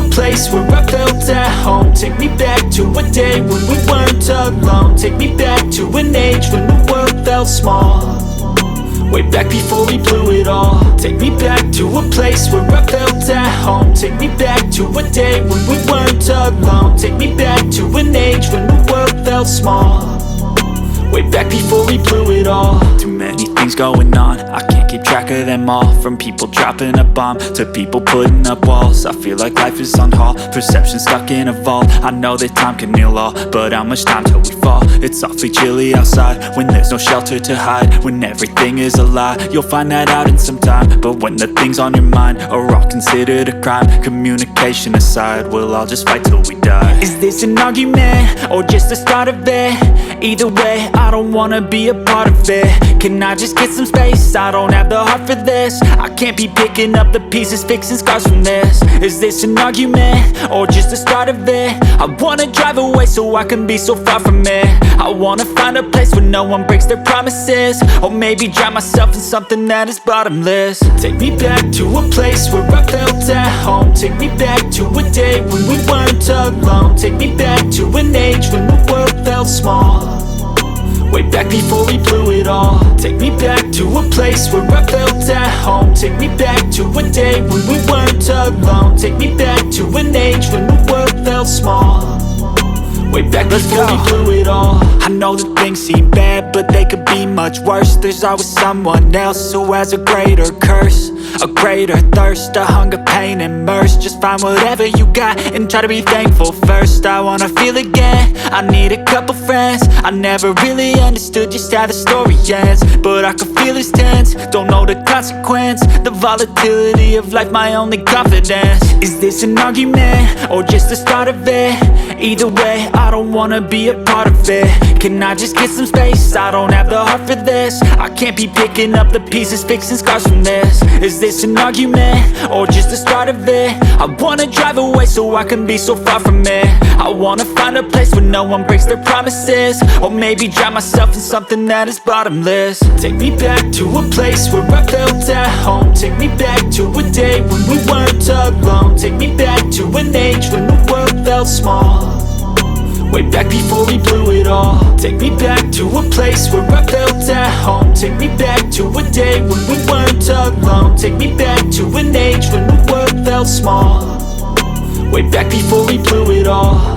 a place where I felt at home. Take me back to a day when we weren't alone. Take me back to an age when the world felt small. Way back before we blew it all. Take me back to a place where I felt at home. Take me back to a day when we weren't alone. Take me back to an age when the world felt small. Way back before we blew it all. Too many things going on, I can't keep track of them all. From people dropping a bomb to people putting up walls. I feel like life is on hold, perception stuck in a vault. I know that time can heal all, but how much time till we fall? It's awfully chilly outside when there's no shelter to hide. When everything is a lie, you'll find that out in some time. But when the things on your mind are all considered a crime, communication aside, we'll all just fight till we die. Is this an argument or just the start of it? Either way, I don't wanna be a part of it. Can I just get some space? I don't have the heart for this. I can't be picking up the pieces, fixing scars from this. Is this an argument or just the start of it? I wanna drive away so I can be so far from it. I wanna find a place where no one breaks their promises. Or maybe drown myself in something that is bottomless. Take me back to a place where I felt at home. Take me back to a day when we weren't alone. Take me back to an age when the world felt small. Way back before we blew it all. Take me back to a place where I felt at home. Take me back to a day when we weren't alone. Take me back to an age when the world felt small. Way back before we blew it all. I know that things seem bad, but they could be much worse. There's always someone else who has a greater curse, a greater thirst, a hunger, pain, and mercy. Just find whatever you got and try to be thankful first. I wanna feel again, I need a couple friends. I never really understood just how the story ends, but I can feel it's tense, don't know the consequence. The volatility of life, my only confidence. Is this an argument or just the start of it? Either way, I don't wanna be a part of it. Can I just get some space? I don't have the heart for this. I can't be picking up the pieces, fixing scars from this. Is this an argument or just the start of it? I wanna drive away so I can be so far from it. I wanna find a place where no one breaks their promises. Or maybe drown myself in something that is bottomless. Take me back to a place where I felt at home. Take me back to a day when we weren't alone. Take me back to an age when the world felt small. Way back before we blew it all. Take me back to a place where I felt at home. Take me back to a day when we weren't alone. Take me back to an age when the world felt small. Way back before we blew it all.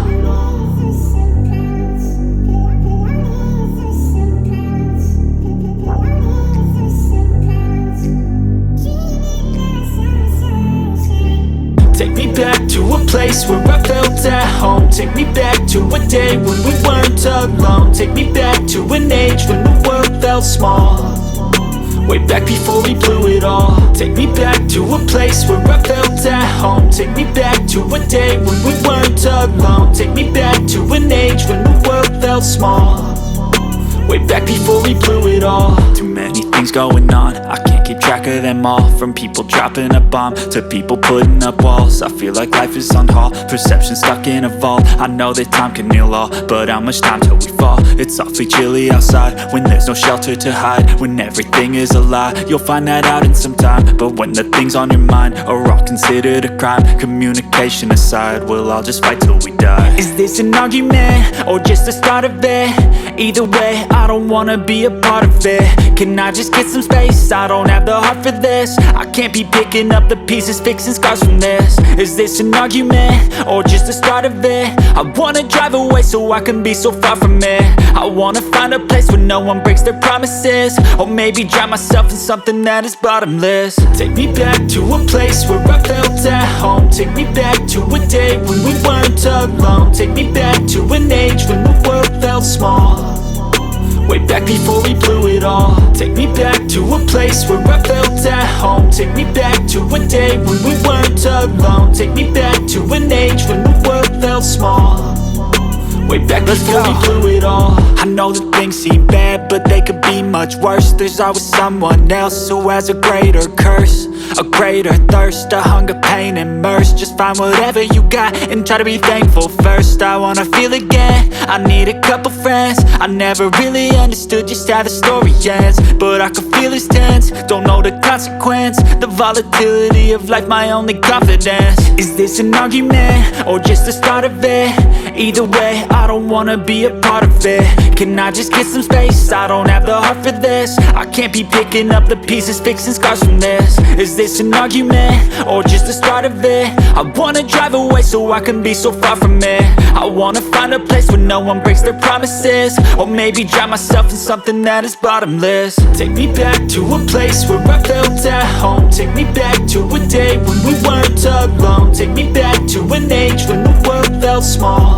Take me back to a place where I felt at home. Take me back to a day when we weren't alone. Take me back to an age when the world felt small. Way back before we blew it all. Take me back to a place where I felt at home. Take me back to a day when we weren't alone. Take me back to an age when the world felt small. Way back before we blew it all. Too many things going on, I can't keep track of them all. From people dropping a bomb to people putting up walls. I feel like life is on hold, perception stuck in a vault. I know that time can heal all, but how much time till we fall? It's awfully chilly outside when there's no shelter to hide. When everything is a lie, you'll find that out in some time. But when the things on your mind are all considered a crime, communication aside, we'll all just fight till we die. Is this an argument or just the start of it? Either way, I don't wanna be a part of it. Can I just get some space? I don't have the heart for this. I can't be picking up the pieces, fixing scars from this. Is this an argument or just the start of it? I wanna drive away so I can be so far from it. I wanna find a place where no one breaks their promises. Or maybe drown myself in something that is bottomless. Take me back to a place where I felt at home. Take me back to a day when we weren't alone. Take me back to an age when the world felt small. Way back before we blew it all. Take me back to a place where I felt at home. Take me back to a day when we weren't alone. Take me back to an age when the world felt small. Way back before we blew it all. I know that things seem bad, but they could be much worse. There's always someone else who has a greater curse, a greater thirst, a hunger, pain, and mercy. Just find whatever you got and try to be thankful first. I wanna feel again, I need a couple friends. I never really understood just how the story ends, but I can feel it's tense, don't know the consequence. The volatility of life, my only confidence. Is this an argument, or just the start of it? Either way, I don't wanna be a part of it. Can I just get some space? I don't have the heart for this. I can't be picking up the pieces, fixing scars from this. Is this an argument, or just the start of it? I wanna drive away so I can be so far from it. I wanna find a place where no one breaks their promises, or maybe drown myself in something that is bottomless. Take me back to a place where I felt at home. Take me back to a day when we weren't alone. Take me back to an age when the world felt small,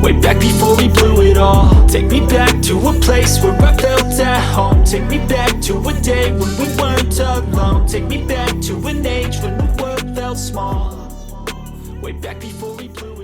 way back before we blew it all. Take me back to a place where I felt at home. Take me back to a day when we weren't alone. Take me back to an age when the world felt small, way back before we blew it all.